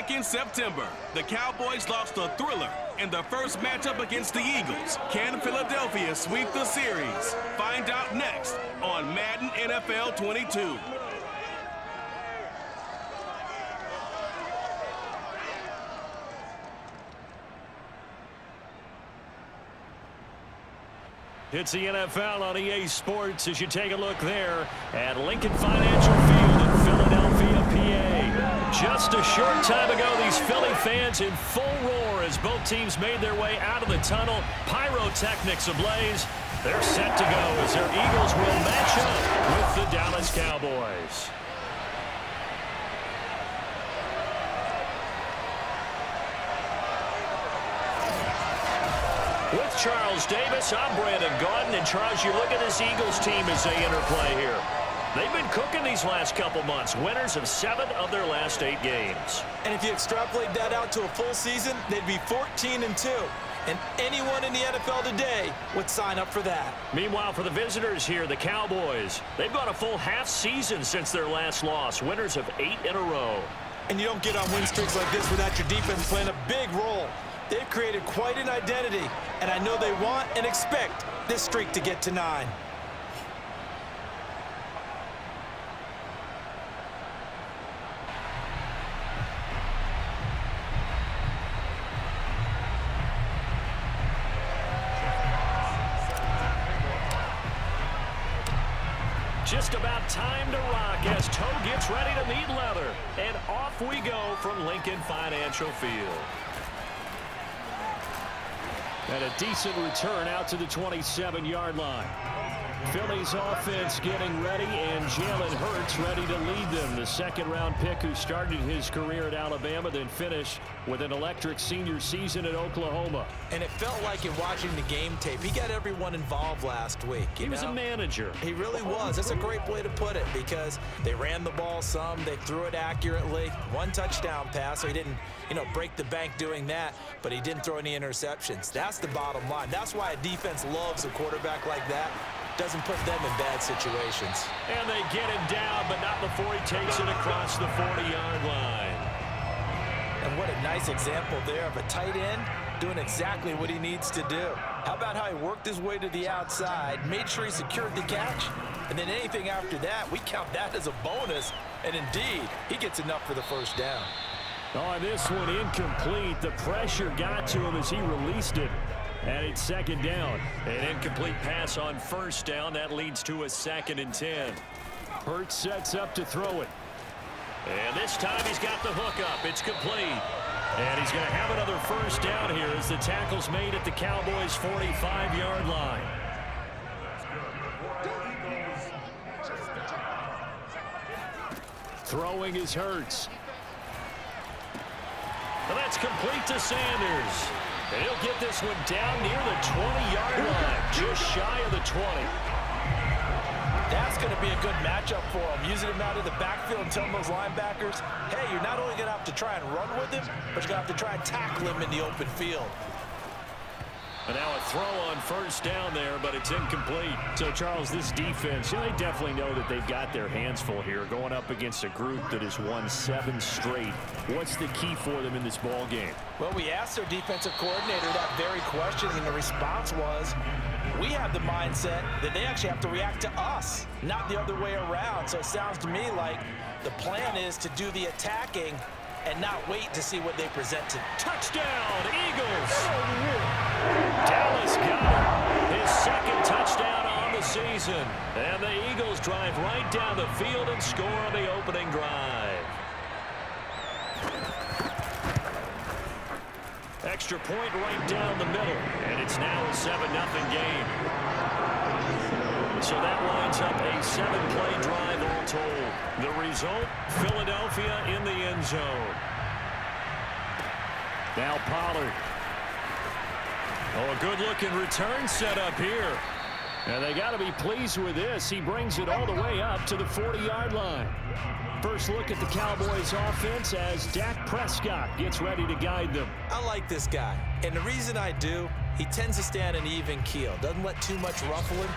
Back in September, the Cowboys lost a thriller in the first matchup against the Eagles. Can Philadelphia sweep the series? Find out next on Madden NFL 22. It's the NFL on EA Sports as you take a look there at Lincoln Financial Field in Philadelphia, PA. Just a short time ago, these Philly fans in full roar as both teams made their way out of the tunnel. Pyrotechnics ablaze. They're set to go as their Eagles will match up with the Dallas Cowboys. With Charles Davis, I'm Brandon Gaudin. And Charles, you look at this Eagles team as they interplay here. They've been cooking these last couple months, winners of 7 of their last 8 games. And if you extrapolate that out to a full season, they'd be 14-2. And anyone in the NFL today would sign up for that. Meanwhile, for the visitors here, the Cowboys, they've gone a full half season since their last loss, winners of 8 in a row. And you don't get on win streaks like this without your defense playing a big role. They've created quite an identity, and I know they want and expect this streak to get to 9. Just about time to rock as Toe gets ready to meet leather. And off we go from Lincoln Financial Field. And a decent return out to the 27-yard line. Philly's offense getting ready, and Jalen Hurts ready to lead them. The second-round pick who started his career at Alabama, then finished with an electric senior season at Oklahoma. And it felt like in watching the game tape, he got everyone involved last week. He was a manager. He really was. That's a great way to put it because they ran the ball some, they threw it accurately. 1 touchdown pass, so he didn't, break the bank doing that, but he didn't throw any interceptions. That's the bottom line. That's why a defense loves a quarterback like that. Doesn't put them in bad situations. And they get him down, but not before he takes it across the 40-yard line. And what a nice example there of a tight end doing exactly what he needs to do. How about how he worked his way to the outside, made sure he secured the catch, and then anything after that, we count that as a bonus. And indeed, he gets enough for the first down. On this one, incomplete. The pressure got to him as he released it. And it's second down. An incomplete pass on first down. That leads to a 2nd and 10. Hurts sets up to throw it. And this time he's got the hook up. It's complete. And he's going to have another first down here as the tackle's made at the Cowboys' 45-yard line. Throwing is Hurts. And that's complete to Sanders. And he'll get this one down near the 20-yard line, just shy of the 20. That's going to be a good matchup for him, using him out of the backfield and telling those linebackers, hey, you're not only going to have to try and run with him, but you're going to have to try and tackle him in the open field. And now a throw on first down there, but it's incomplete. So, Charles, this defense, they definitely know that they've got their hands full here, going up against a group that has won 7 straight. What's the key for them in this ball game? Well, we asked their defensive coordinator that very question, and the response was, we have the mindset that they actually have to react to us, not the other way around. So it sounds to me like the plan is to do the attacking and not wait to see what they present to. Touchdown, Eagles! Dallas got it. His 2nd touchdown on the season. And the Eagles drive right down the field and score on the opening drive. Extra point right down the middle. And it's now a 7-0 game. So that lines up a 7-play drive all told. The result, Philadelphia in the end zone. Now Pollard. Oh, a good-looking return set up here. And they got to be pleased with this. He brings it all the way up to the 40-yard line. First look at the Cowboys offense as Dak Prescott gets ready to guide them. I like this guy. And the reason I do, he tends to stay on an even keel. Doesn't let too much ruffle him.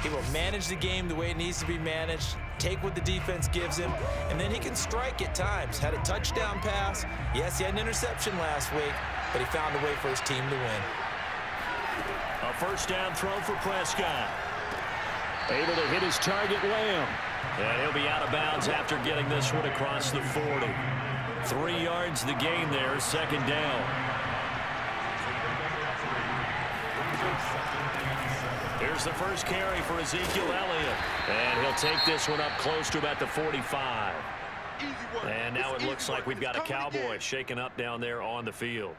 He will manage the game the way it needs to be managed. take what the defense gives him, and then he can strike at times. Had a touchdown pass. Yes, he had an interception last week, but he found a way for his team to win. A first down throw for Prescott. Able to hit his target, Lamb. And he'll be out of bounds after getting this one across the 40. 3 yards the gain there, second down. Here's the first carry for Ezekiel Elliott. And he'll take this one up close to about the 45. And now it looks like we've got a Cowboy shaken up down there on the field.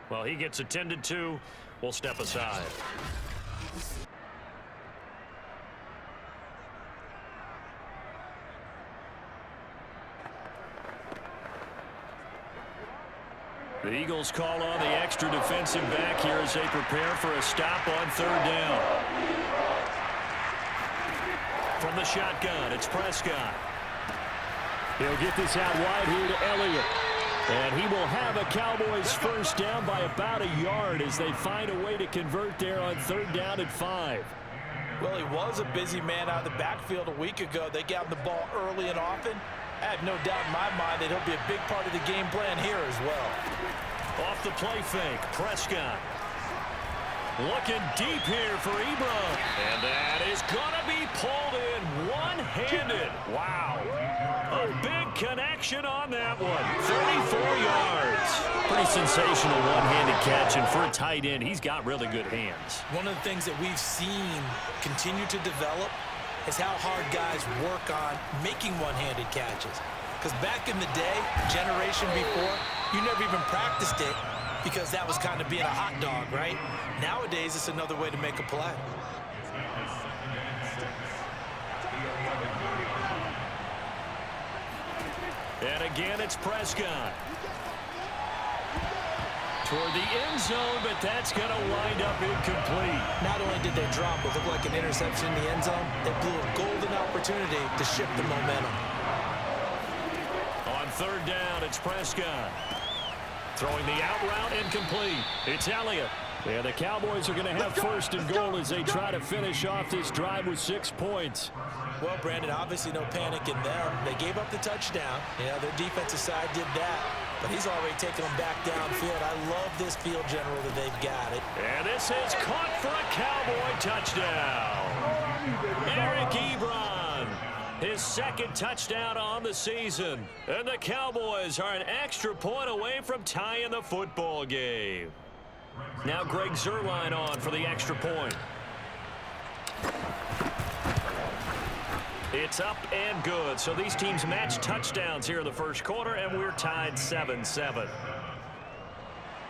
Well, he gets attended to. We'll step aside. The Eagles call on the extra defensive back here as they prepare for a stop on third down. From the shotgun, it's Prescott. He'll get this out wide here to Elliott. And he will have a Cowboys first down by about a yard as they find a way to convert there on third down at 5. Well, he was a busy man out of the backfield a week ago. They got him the ball early and often. I have no doubt in my mind that he'll be a big part of the game plan here as well. Off the play fake, Prescott. Looking deep here for Ebron. And that is going to be pulled in one-handed. Wow. A big connection on that one. 34 yards. Pretty sensational one-handed catch. And for a tight end, he's got really good hands. One of the things that we've seen continue to develop is how hard guys work on making one-handed catches. Because back in the day, generation before, you never even practiced it because that was kind of being a hot dog, right? Nowadays, it's another way to make a play. And again, it's Prescott. Toward the end zone, but that's going to wind up incomplete. Not only did they drop what looked like an interception in the end zone, they blew a golden opportunity to shift the momentum. On third down, it's Prescott. Throwing the out route, incomplete. It's Elliott. And the Cowboys are going to have first and goal as they try to finish off this drive with 6 points. Well, Brandon, obviously no panic in them. They gave up the touchdown. Yeah, their defensive side did that. But he's already taken them back downfield. I love this field general that they've got it. And this is caught for a Cowboy touchdown. Eric Ebron, his second touchdown on the season. And the Cowboys are an extra point away from tying the football game. Now Greg Zuerlein on for the extra point. It's up and good. So these teams match touchdowns here in the first quarter, and we're tied 7-7.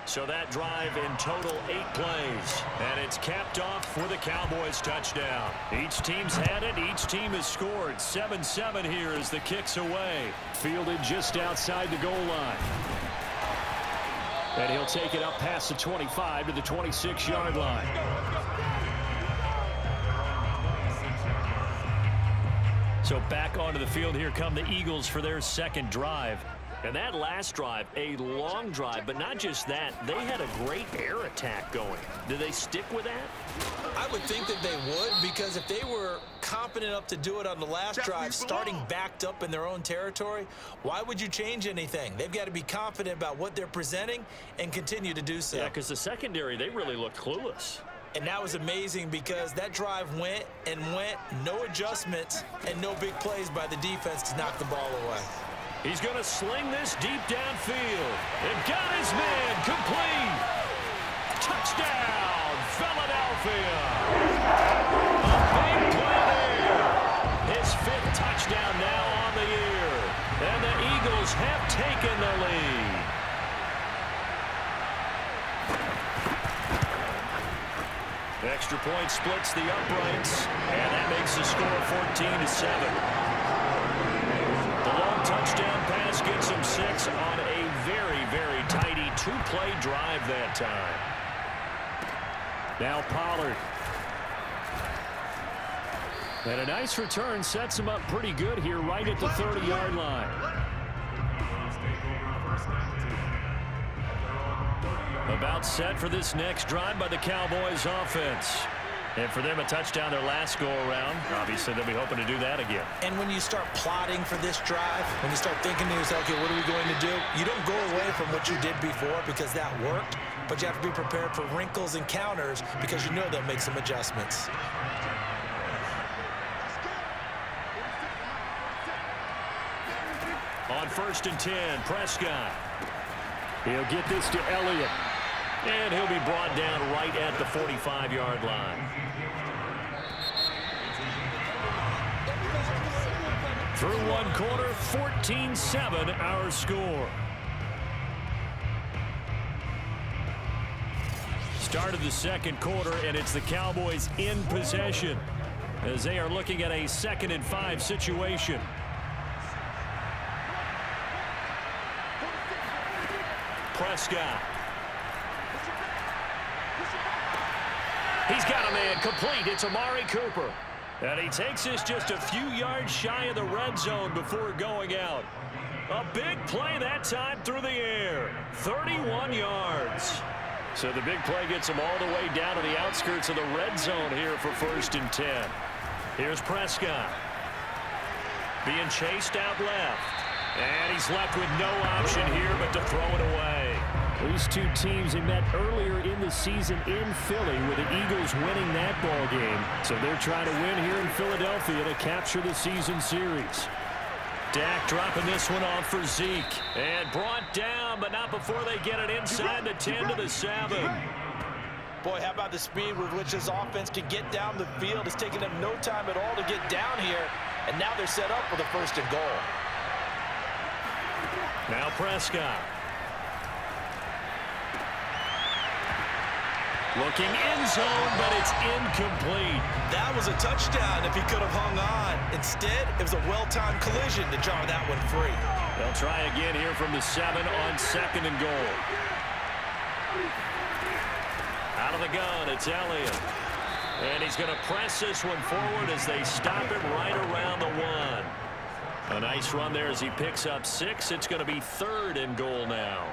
So that drive in total 8 plays. And it's capped off with a Cowboys touchdown. Each team's had it. Each team has scored. 7-7 here as the kick's away. Fielded just outside the goal line. And he'll take it up past the 25 to the 26-yard line. So back onto the field, here come the Eagles for their second drive. And that last drive, a long drive, but not just that. They had a great air attack going. Do they stick with that? I would think that they would, because if they were confident enough to do it on the last drive, starting backed up in their own territory, why would you change anything? They've got to be confident about what they're presenting and continue to do so. Yeah, because the secondary, they really looked clueless. And that was amazing because that drive went and went, no adjustments, and no big plays by the defense to knock the ball away. He's going to sling this deep downfield. And got his man complete. Touchdown, Philadelphia. A big play there. His 5th touchdown now on the year. And the Eagles have taken the lead. Extra point splits the uprights, and that makes the score 14-7. The long touchdown pass gets him 6 on a very, very tidy 2-play drive that time. Now Pollard. And a nice return sets him up pretty good here right at the 30-yard line. About set for this next drive by the Cowboys offense. And for them, a touchdown their last go-around. Obviously, they'll be hoping to do that again. And when you start plotting for this drive, when you start thinking to yourself, okay, what are we going to do? You don't go away from what you did before because that worked, but you have to be prepared for wrinkles and counters because you know they'll make some adjustments. On 1st and 10, Prescott. He'll get this to Elliott. And he'll be brought down right at the 45-yard line. Through one quarter, 14-7 our score. Start of the second quarter, and it's the Cowboys in possession as they are looking at a 2nd and 5 situation. Prescott. He's got a man complete. It's Amari Cooper. And he takes this just a few yards shy of the red zone before going out. A big play that time through the air. 31 yards. So the big play gets him all the way down to the outskirts of the red zone here for 1st and 10. Here's Prescott. Being chased out left. And he's left with no option here but to throw it away. These two teams, they met earlier in the season in Philly with the Eagles winning that ball game. So they're trying to win here in Philadelphia to capture the season series. Dak dropping this one off for Zeke. And brought down, but not before they get it inside the 10 to the 7. Boy, how about the speed with which this offense can get down the field? It's taken them no time at all to get down here. And now they're set up for the 1st and goal. Now Prescott. Looking end zone, but it's incomplete. That was a touchdown if he could have hung on. Instead, it was a well-timed collision to jar that one free. They'll try again here from the 7 on 2nd and goal. Out of the gun, it's Elliott. And he's going to press this one forward as they stop him right around the 1. A nice run there as he picks up 6. It's going to be 3rd and goal now.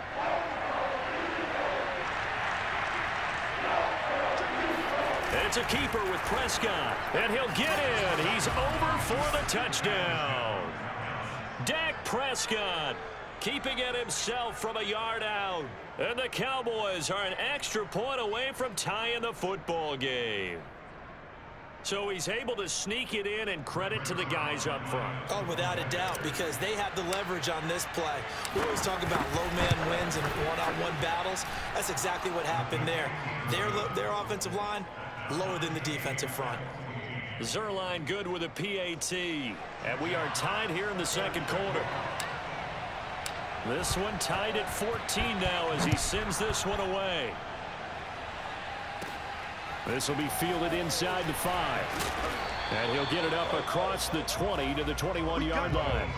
It's a keeper with Prescott, and he'll get in. He's over for the touchdown. Dak Prescott keeping it himself from a yard out. And the Cowboys are an extra point away from tying the football game. So he's able to sneak it in, and credit to the guys up front. Oh, without a doubt, because they have the leverage on this play. We always talk about low man wins and one-on-one battles. That's exactly what happened there. Their offensive line, lower than the defensive front. Zerline good with a PAT. And we are tied here in the second quarter. This one tied at 14 now as he sends this one away. This will be fielded inside the 5. And he'll get it up across the 20 to the 21-yard line.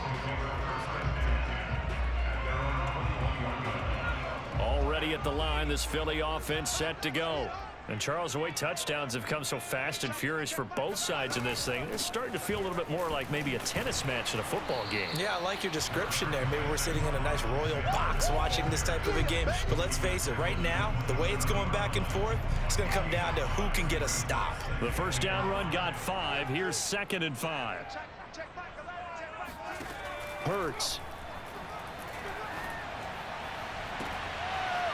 Already at the line, this Philly offense set to go. And Charles, the way touchdowns have come so fast and furious for both sides in this thing, it's starting to feel a little bit more like maybe a tennis match in a football game. Yeah, I like your description there. Maybe we're sitting in a nice royal box watching this type of a game. But let's face it, right now, the way it's going back and forth, it's going to come down to who can get a stop. The first down run got 5. Here's 2nd and 5. Hurts.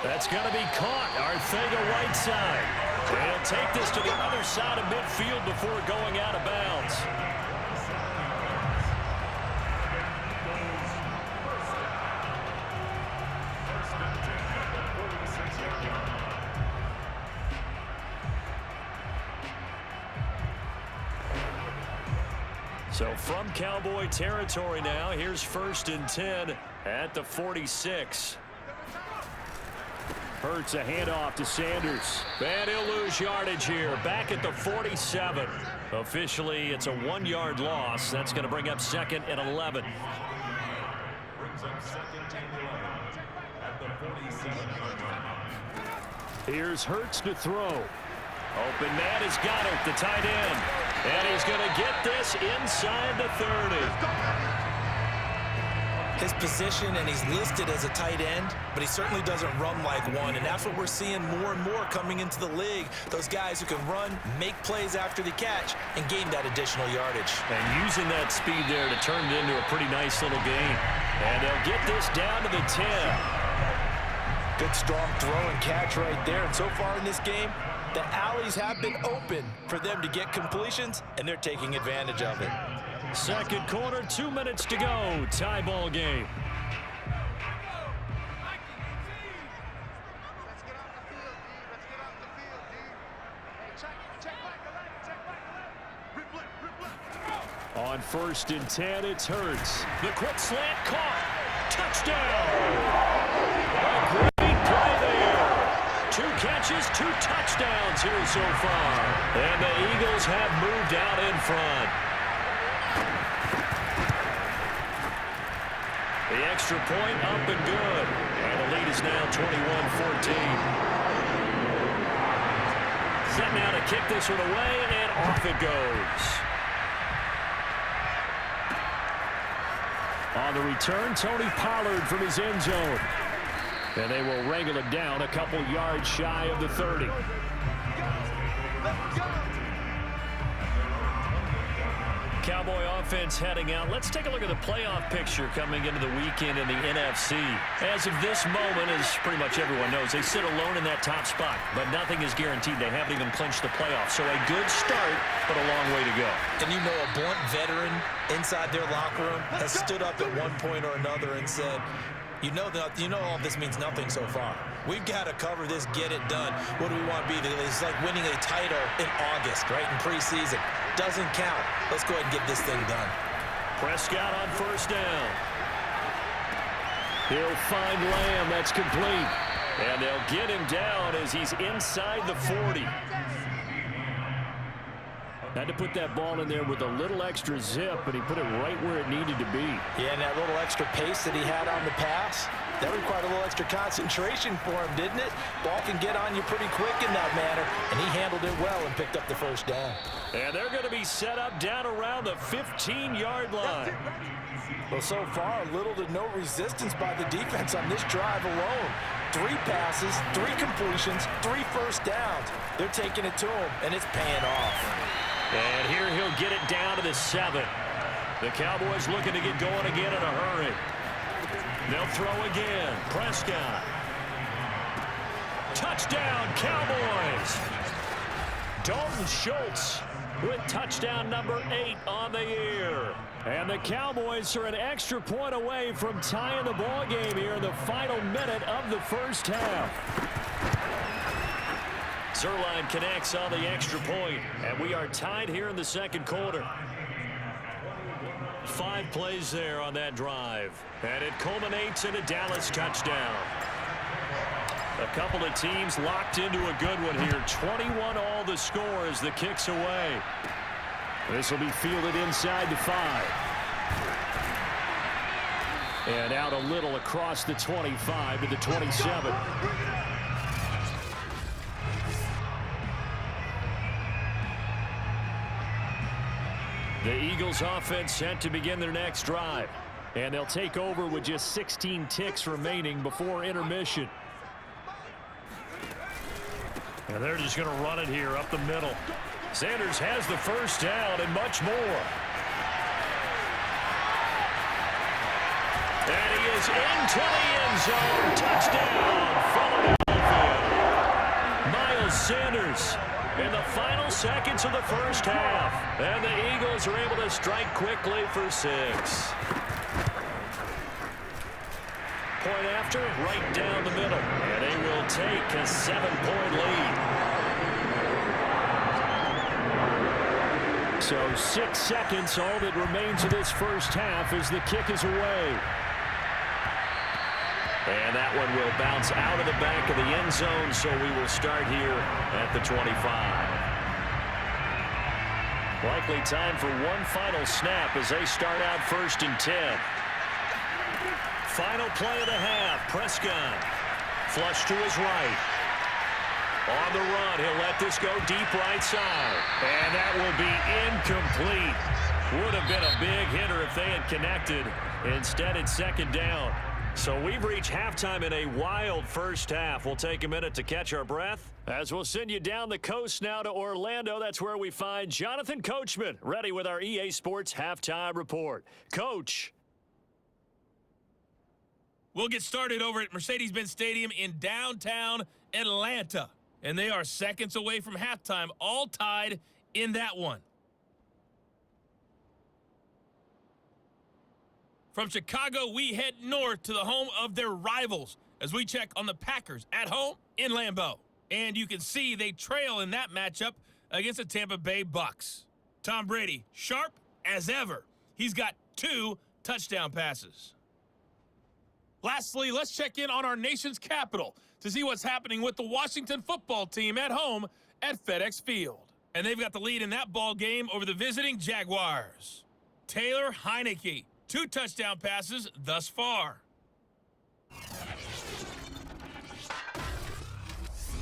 That's going to be caught. Arcega-Whiteside. They'll take this to the other side of midfield before going out of bounds. So from Cowboy territory now, here's 1st and 10 at the 46. Hurts a handoff to Sanders. And he'll lose yardage here. Back at the 47. Officially, it's a 1-yard loss. That's going to bring up 2nd and 11. Here's Hurts to throw. Open man has got it, the tight end. And he's going to get this inside the 30. his position, and he's listed as a tight end, but he certainly doesn't run like one, and that's what we're seeing more and more coming into the league. Those guys who can run, make plays after the catch, and gain that additional yardage. And using that speed there to turn it into a pretty nice little gain. And they'll get this down to the 10. Good, strong throw and catch right there, and so far in this game, the alleys have been open for them to get completions, and they're taking advantage of it. Second quarter, 2 minutes to go. Tie ball game. On 1st and 10, it's Hurts. The quick slant caught. Touchdown. A great play there. 2 catches, 2 touchdowns here so far. And the Eagles have moved out in front. The extra point up and good. And the lead is now 21-14. Set now to kick this one away, and off it goes. On the return, Tony Pollard from his end zone. And they will wrangle it down a couple yards shy of the 30. Cowboy offense heading out. Let's take a look at the playoff picture coming into the weekend in the NFC. As of this moment, as pretty much everyone knows, they sit alone in that top spot, but nothing is guaranteed. They haven't even clinched the playoffs. So a good start, but a long way to go. And you know, a blunt veteran inside their locker room has stood up at one point or another and said, you know all this means nothing so far. We've got to cover this, get it done. What do we want to be? It's like winning a title in August, right, in preseason. Doesn't count. Let's go ahead and get this thing done. Prescott on 1st down. He'll find Lamb. That's complete. And they'll get him down as he's inside the 40. Had to put that ball in there with a little extra zip, but he put it right where it needed to be. Yeah, and that little extra pace that he had on the pass, that required a little extra concentration for him, didn't it? Ball can get on you pretty quick in that manner, and he handled it well and picked up the 1st down. And they're going to be set up down around the 15-yard line. Well, so far, little to no resistance by the defense on this drive alone. 3 passes, 3 completions, 3 first downs. They're taking it to him, and it's paying off. And here he'll get it down to the 7. The Cowboys looking to get going again in a hurry. They'll throw again. Prescott. Touchdown, Cowboys. Dalton Schultz with touchdown number 8 on the year. And the Cowboys are an extra point away from tying the ball game here in the final minute of the first half. Zerline connects on the extra point, and we are tied here in the second quarter. 5 plays there on that drive, and it culminates in a Dallas touchdown. A couple of teams locked into a good one here. 21 all the score as the kick's away. This will be fielded inside the 5. And out a little across the 25 to the 27. The Eagles offense set to begin their next drive. And they'll take over with just 16 ticks remaining before intermission. And they're just going to run it here up the middle. Sanders has the 1st down and much more. And he is into the end zone. Touchdown, Philadelphia. Miles Sanders in the final seconds of the first half. And the Eagles are able to strike quickly for 6. Point after, right down the middle. And they will take a 7-point lead. So 6 seconds, all that remains of this first half as the kick is away. And that one will bounce out of the back of the end zone, so we will start here at the 25. Likely time for one final snap as they start out 1st and 10. Final play of the half. Prescott. Flush to his right. On the run, he'll let this go deep right side. And that will be incomplete. Would have been a big hitter if they had connected. Instead, it's second down. So we've reached halftime in a wild first half. We'll take a minute to catch our breath as we'll send you down the coast now to Orlando. That's where we find Jonathan Coachman, ready with our EA Sports Halftime Report. Coach. We'll get started over at Mercedes-Benz Stadium in downtown Atlanta. And they are seconds away from halftime, all tied in that one. From Chicago, we head north to the home of their rivals as we check on the Packers at home in Lambeau. And you can see they trail in that matchup against the Tampa Bay Bucks. Tom Brady, sharp as ever. He's got 2 touchdown passes. Lastly, let's check in on our nation's capital to see what's happening with the Washington football team at home at FedEx Field. And they've got the lead in that ball game over the visiting Jaguars. Taylor Heineke, 2 touchdown passes thus far.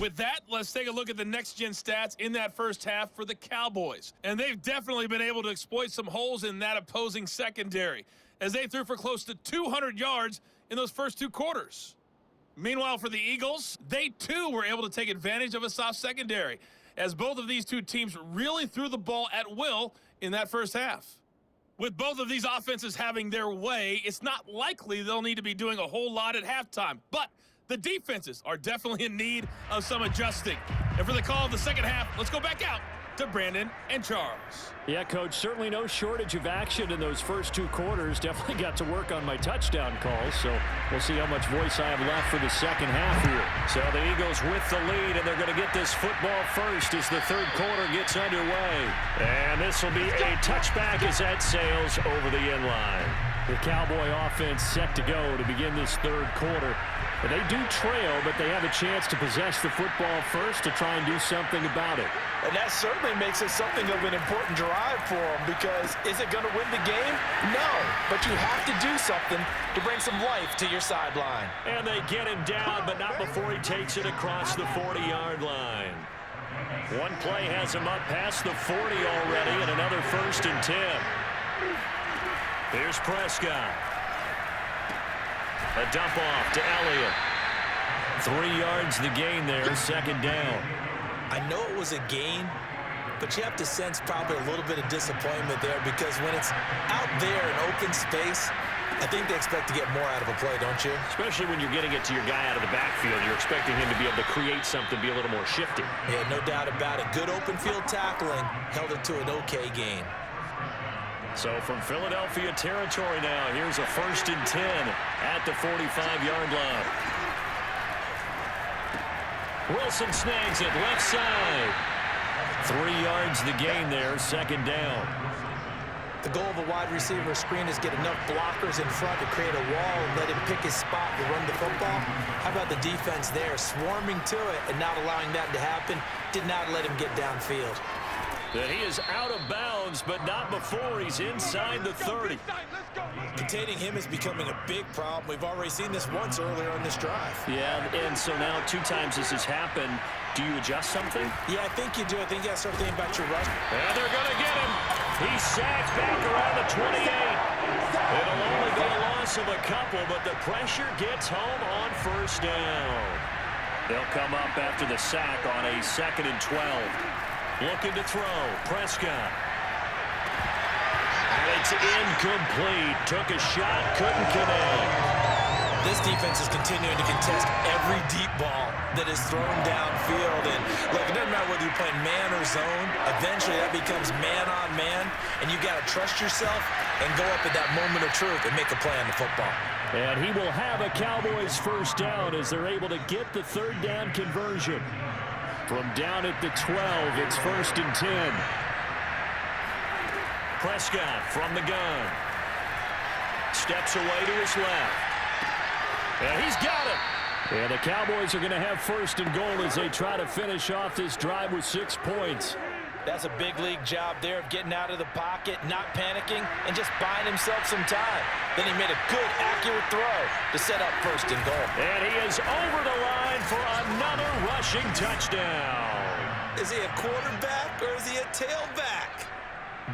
With that, let's take a look at the next-gen stats in that first half for the Cowboys. And they've definitely been able to exploit some holes in that opposing secondary, as they threw for close to 200 yards in those first 2 quarters. Meanwhile, for the Eagles, they too were able to take advantage of a soft secondary, as both of these 2 teams really threw the ball at will in that first half. With both of these offenses having their way, it's not likely they'll need to be doing a whole lot at halftime, but the defenses are definitely in need of some adjusting. And for the call of the second half, let's go back out to Brandon and Charles. Yeah, Coach, certainly no shortage of action in those first 2 quarters. Definitely got to work on my touchdown calls, so we'll see how much voice I have left for the second half here. So the Eagles with the lead, and they're going to get this football first as the third quarter gets underway. And this will be a touchback as that sails over the end line. The Cowboy offense set to go to begin this third quarter. And they do trail, but they have a chance to possess the football first to try and do something about it. And that certainly makes it something of an important drive for them, because is it going to win the game? No, but you have to do something to bring some life to your sideline. And they get him down, but not before he takes it across the 40-yard line. One play has him up past the 40 already, and another 1st and 10. Here's Prescott. A dump off to Elliott. 3 yards the gain there, second down. I know it was a gain, but you have to sense probably a little bit of disappointment there, because when it's out there in open space, I think they expect to get more out of a play, don't you? Especially when you're getting it to your guy out of the backfield. You're expecting him to be able to create something, be a little more shifty. Yeah, no doubt about it. Good open field tackling held it to an okay gain. So from Philadelphia territory now, here's a 1st and 10 at the 45-yard line. Wilson snags it left side. 3 yards the gain there, second down. The goal of a wide receiver screen is get enough blockers in front to create a wall and let him pick his spot to run the football. How about the defense there, swarming to it and not allowing that to happen? Did not let him get downfield. That he is out of bounds, but not before he's inside the 30. Containing him is becoming a big problem. We've already seen this once earlier on this drive. Yeah, and so now 2 times this has happened. Do you adjust something? Yeah, I think you do. I think you got to start thinking about your rush. And they're going to get him. He's sacked back around the 28. It'll only be a loss of a couple, but the pressure gets home on 1st down. They'll come up after the sack on a 2nd and 12. Looking to throw. Prescott. And it's incomplete. Took a shot, couldn't connect. This defense is continuing to contest every deep ball that is thrown downfield. And look, it doesn't matter whether you're playing man or zone. Eventually that becomes man on man, and you got to trust yourself and go up at that moment of truth and make a play on the football. And he will have a Cowboys 1st down as they're able to get the 3rd down conversion. From down at the 12, it's 1st and 10. Prescott from the gun. Steps away to his left. And he's got it. And the Cowboys are going to have 1st and goal as they try to finish off this drive with 6 points. That's a big league job there of getting out of the pocket, not panicking, and just buying himself some time. Then he made a good, accurate throw to set up 1st and goal. And he is over the line for another rushing touchdown. Is he a quarterback or is he a tailback?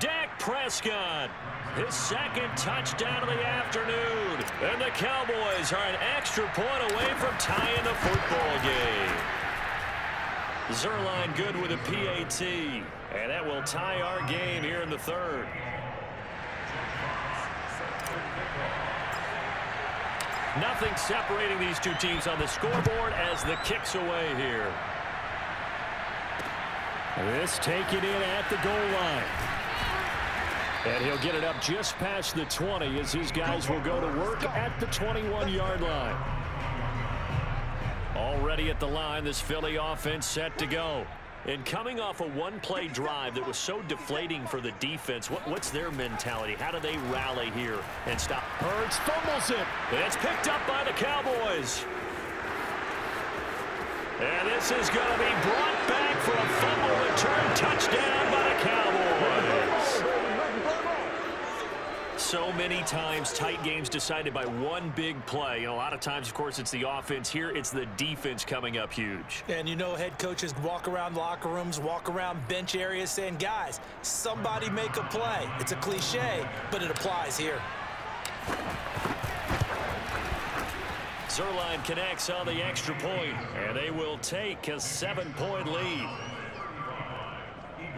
Dak Prescott, his second touchdown of the afternoon. And the Cowboys are an extra point away from tying the football game. Zerline good with a PAT. And that will tie our game here in the third. Nothing separating these two teams on the scoreboard as the kick's away here. This taken in at the goal line. And he'll get it up just past the 20 as his guys will go to work at the 21-yard line. Already at the line, this Philly offense set to go. And coming off a one-play drive that was so deflating for the defense, what's their mentality? How do they rally here and stop? Hurts fumbles it. And it's picked up by the Cowboys. And this is going to be brought back for a fumble return touchdown by the Cowboys. So many times tight games decided by one big play. And a lot of times, of course, it's the offense. Here, it's the defense coming up huge. And you know head coaches walk around locker rooms, walk around bench areas saying, guys, somebody make a play. It's a cliche, but it applies here. Zerline connects on the extra point, and they will take a 7-point lead.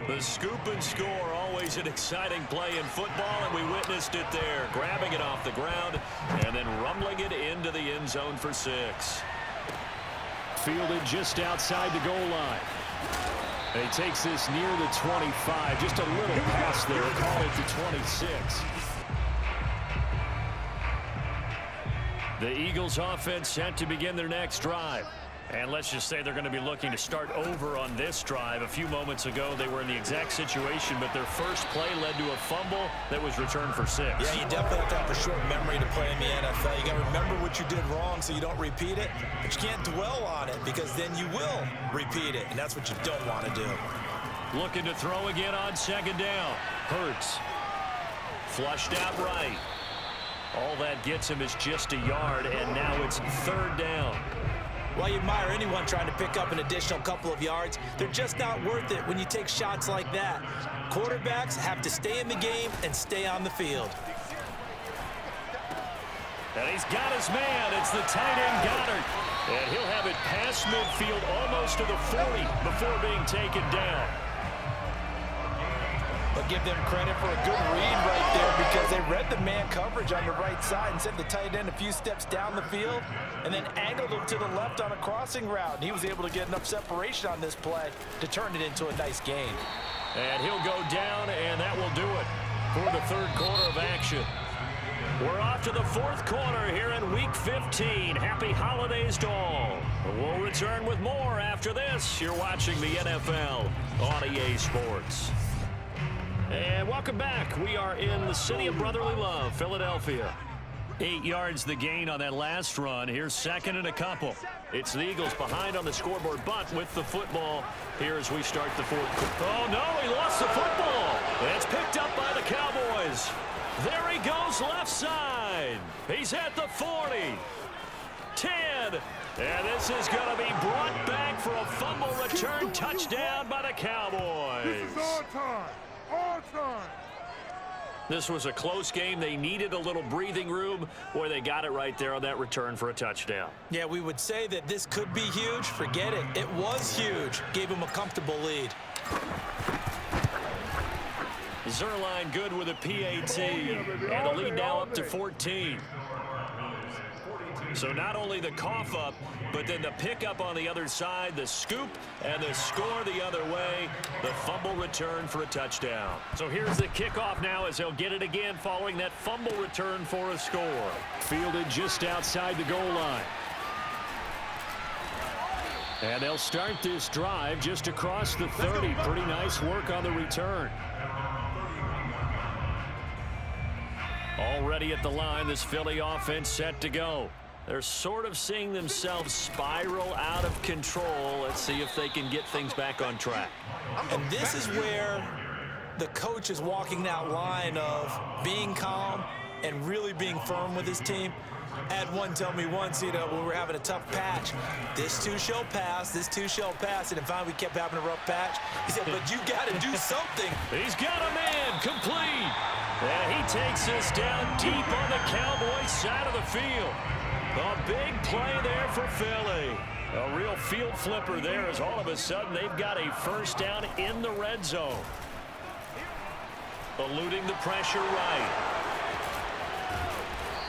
The scoop and score, always an exciting play in football, and we witnessed it there. Grabbing it off the ground and then rumbling it into the end zone for 6. Fielded just outside the goal line. And he takes this near the 25. Just a little pass there. Call it the 26. The Eagles offense set to begin their next drive. And let's just say they're going to be looking to start over on this drive. A few moments ago, they were in the exact situation, but their first play led to a fumble that was returned for 6. Yeah, you definitely have to have a short memory to play in the NFL. You got to remember what you did wrong so you don't repeat it, but you can't dwell on it because then you will repeat it, and that's what you don't want to do. Looking to throw again on second down. Hurts. Flushed out right. All that gets him is just a yard, and now it's third down. Well, you admire anyone trying to pick up an additional couple of yards. They're just not worth it when you take shots like that. Quarterbacks have to stay in the game and stay on the field. And he's got his man. It's the tight end Goddard. And he'll have it past midfield almost to the 40 before being taken down. But give them credit for a good read right there because they read the man coverage on the right side and sent the tight end a few steps down the field and then angled him to the left on a crossing route. And he was able to get enough separation on this play to turn it into a nice gain. And he'll go down, and that will do it for the third quarter of action. We're off to the fourth quarter here in Week 15. Happy holidays to all. We'll return with more after this. You're watching the NFL on EA Sports. And welcome back. We are in the city of brotherly love, Philadelphia. 8 yards the gain on that last run. Here's second and a couple. It's the Eagles behind on the scoreboard, but with the football here as we start the fourth quarter. Oh, no, he lost the football. It's picked up by the Cowboys. There he goes left side. He's at the 40. 10. And this is going to be brought back for a fumble return touchdown by the Cowboys. This is our time. Our time. This was a close game. They needed a little breathing room. Boy, they got it right there on that return for a touchdown. Yeah, we would say that this could be huge. Forget it. It was huge. Gave him a comfortable lead. Zerline good with a PAT. And the lead now up to 14. So not only the cough up, but then the pickup on the other side, the scoop, and the score the other way. The fumble return for a touchdown. So here's the kickoff now as they'll get it again following that fumble return for a score. Fielded just outside the goal line. And they'll start this drive just across the 30. Pretty nice work on the return. Already at the line, this Philly offense set to go. They're sort of seeing themselves spiral out of control. Let's see if they can get things back on track. And this is where the coach is walking that line of being calm and really being firm with his team. I had one tell me once, when we were having a tough patch, this too shall pass, and then finally we kept having a rough patch. He said, but you got to do something. He's got a man, complete. And he takes us down deep on the Cowboys side of the field. A big play there for Philly. A real field flipper there as all of a sudden they've got a first down in the red zone. Eluding the pressure right.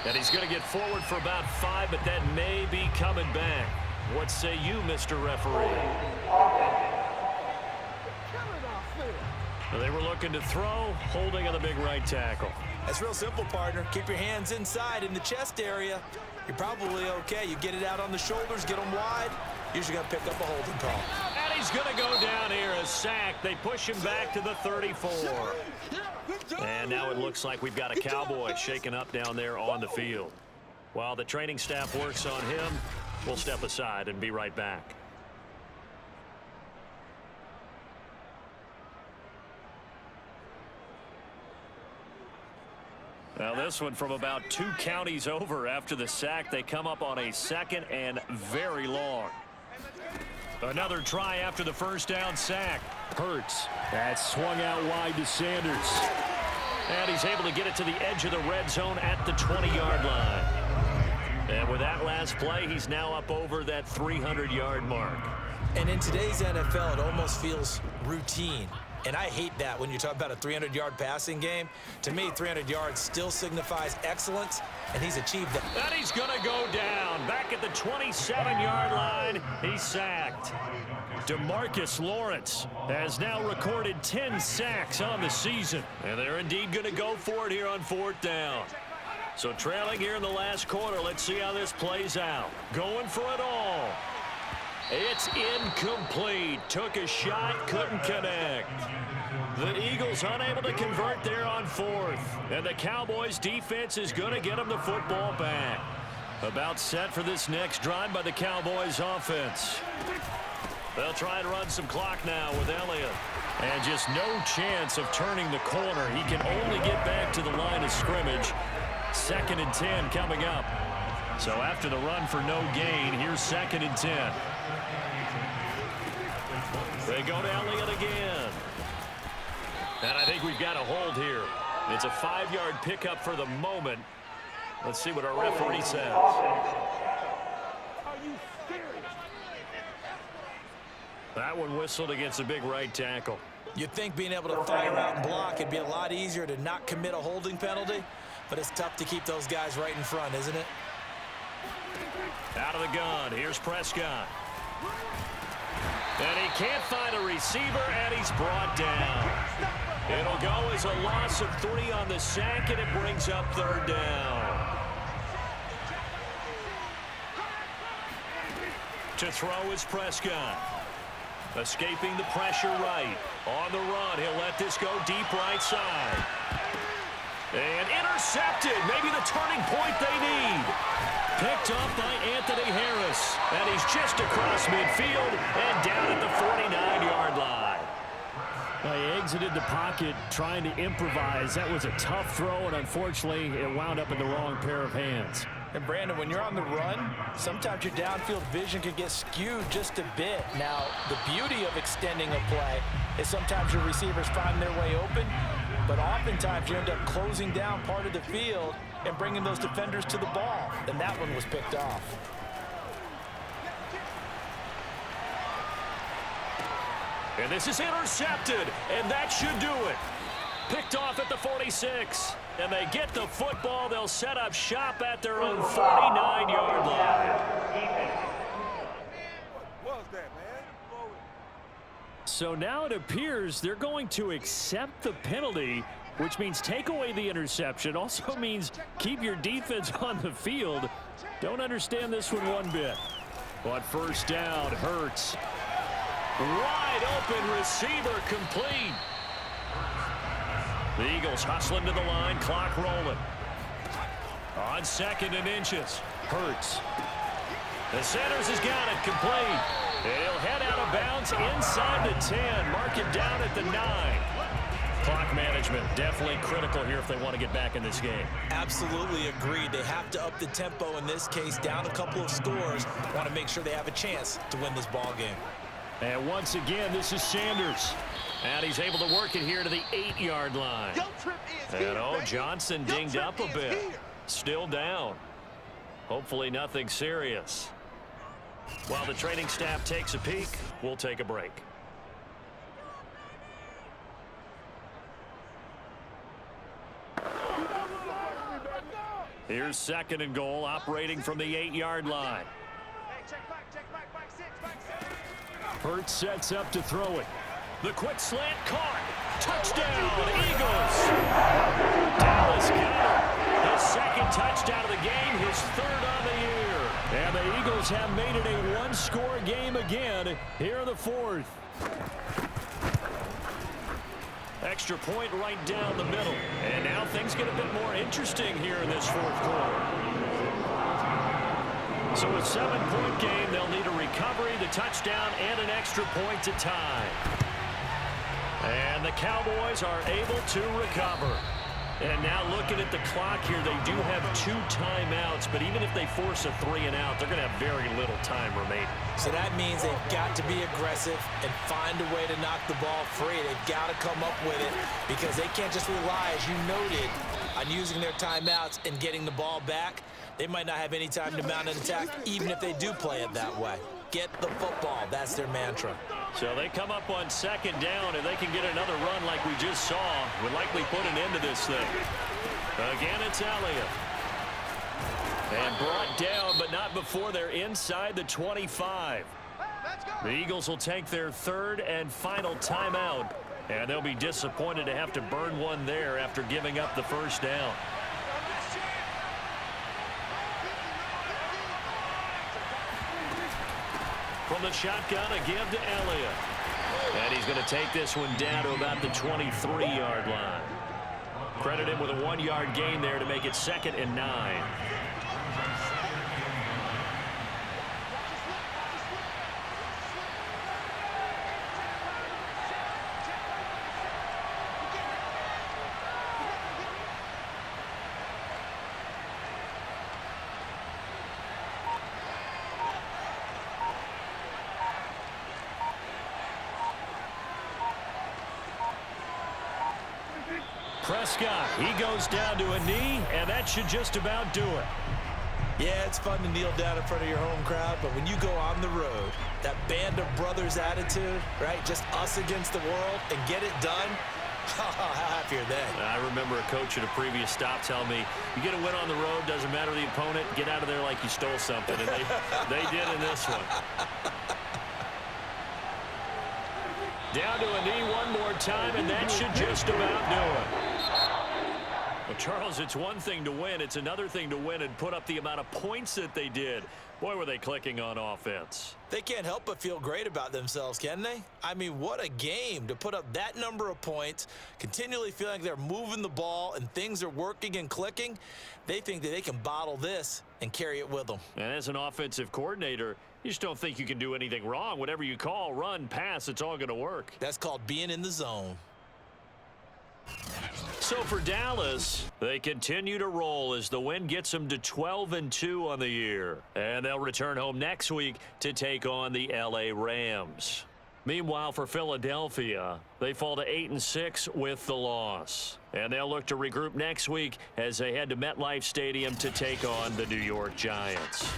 And he's going to get forward for about 5, but that may be coming back. What say you, Mr. Referee? They were looking to throw, holding on the big right tackle. That's real simple, partner. Keep your hands inside in the chest area. You're probably okay. You get it out on the shoulders, get them wide. Usually going to pick up a holding call. And he's going to go down here, a sack. They push him back to the 34. And now it looks like we've got a Cowboy shaken up down there on the field. While the training staff works on him, we'll step aside and be right back. Now this one from about 2 counties over after the sack. They come up on a 2nd and very long. Another try after the first down sack. Hurts. That swung out wide to Sanders. And he's able to get it to the edge of the red zone at the 20-yard line. And with that last play, he's now up over that 300-yard mark. And in today's NFL, it almost feels routine. And I hate that when you talk about a 300-yard passing game. To me, 300 yards still signifies excellence, and he's achieved that. And he's going to go down. Back at the 27-yard line, he's sacked. DeMarcus Lawrence has now recorded 10 sacks on the season. And they're indeed going to go for it here on 4th down. So trailing here in the last quarter, let's see how this plays out. Going for it all. It's incomplete. Took a shot, couldn't connect. The Eagles unable to convert there on 4th. And the Cowboys defense is going to get them the football back. About set for this next drive by the Cowboys offense. They'll try and run some clock now with Elliott. And just no chance of turning the corner. He can only get back to the line of scrimmage. 2nd and 10 coming up. So after the run for no gain, here's 2nd and 10. They go to Elliott again. And I think we've got a hold here. It's a 5-yard pickup for the moment. Let's see what our referee says. Are you serious? That one whistled against a big right tackle. You'd think being able to fire out and block, it'd be a lot easier to not commit a holding penalty. But it's tough to keep those guys right in front, isn't it? Out of the gun. Here's Prescott. And he can't find a receiver, and he's brought down. It'll go as a loss of 3 on the sack, and it brings up 3rd down. To throw is Prescott. Escaping the pressure right. On the run, he'll let this go deep right side. And intercepted. Maybe the turning point they need. Picked up by Anthony Harris. And he's just across midfield and down at the 49-yard line. Well, he exited the pocket trying to improvise. That was a tough throw, and unfortunately, it wound up in the wrong pair of hands. And Brandon, when you're on the run, sometimes your downfield vision can get skewed just a bit. Now, the beauty of extending a play is sometimes your receivers find their way open, but oftentimes you end up closing down part of the field and bringing those defenders to the ball. And that one was picked off. And this is intercepted, and that should do it. Picked off at the 46. And they get the football. They'll set up shop at their own 49-yard line. What was that, man? So now it appears they're going to accept the penalty, which means take away the interception. Also means keep your defense on the field. Don't understand this one bit. But first down, Hurts. Wide open receiver, complete. The Eagles hustling to the line, clock rolling. On 2nd and inches, Hurts. The Sanders has got it, complete. He'll head out of bounds inside the 10, mark it down at the 9. Clock management, definitely critical here if they want to get back in this game. Absolutely agreed. They have to up the tempo in this case, down a couple of scores. Want to make sure they have a chance to win this ball game. And once again, this is Sanders. And he's able to work it here to the 8-yard line. And Johnson dinged up a bit. Still down. Hopefully nothing serious. While the training staff takes a peek, we'll take a break. Here's 2nd and goal, operating from the 8-yard line. Hurts sets up to throw it. The quick slant caught. Touchdown, Eagles. Dallas got it. His 2nd touchdown of the game, his 3rd on the year. And the Eagles have made it a one-score game again here in the 4th. Extra point right down the middle. And now things get a bit more interesting here in this 4th quarter. So a 7-point game, they'll need a recovery, the touchdown, and an extra point to tie. And the Cowboys are able to recover. And now looking at the clock here, they do have 2 timeouts, but even if they force a 3 and out, they're going to have very little time remaining. So that means they've got to be aggressive and find a way to knock the ball free. They've got to come up with it because they can't just rely, as you noted, on using their timeouts and getting the ball back. They might not have any time to mount an attack, even if they do play it that way. Get the football. That's their mantra. So they come up on 2nd down, and they can get another run like we just saw. Would likely put an end to this thing. Again, it's Elliott. And brought down, but not before they're inside the 25. The Eagles will take their 3rd and final timeout, and they'll be disappointed to have to burn one there after giving up the 1st down. From the shotgun, a give to Elliott. And he's going to take this one down to about the 23-yard line. Credit him with a 1-yard gain there to make it 2nd and 9. Prescott, he goes down to a knee, and that should just about do it. Yeah, it's fun to kneel down in front of your home crowd, but when you go on the road, that band of brothers attitude, right, just us against the world, and get it done, how happy are they? I remember a coach at a previous stop telling me, you get a win on the road, doesn't matter the opponent, get out of there like you stole something, and they did in this one. Down to a knee one more time, and that should just about do it. Well, Charles, it's one thing to win. It's another thing to win and put up the amount of points that they did. Boy, were they clicking on offense. They can't help but feel great about themselves, can they? I mean, what a game to put up that number of points, continually feeling like they're moving the ball and things are working and clicking. They think that they can bottle this and carry it with them. And as an offensive coordinator, you just don't think you can do anything wrong. Whatever you call, run, pass, it's all going to work. That's called being in the zone. So for Dallas, they continue to roll as the win gets them to 12-2 on the year. And they'll return home next week to take on the LA Rams. Meanwhile, for Philadelphia, they fall to 8-6 with the loss. And they'll look to regroup next week as they head to MetLife Stadium to take on the New York Giants.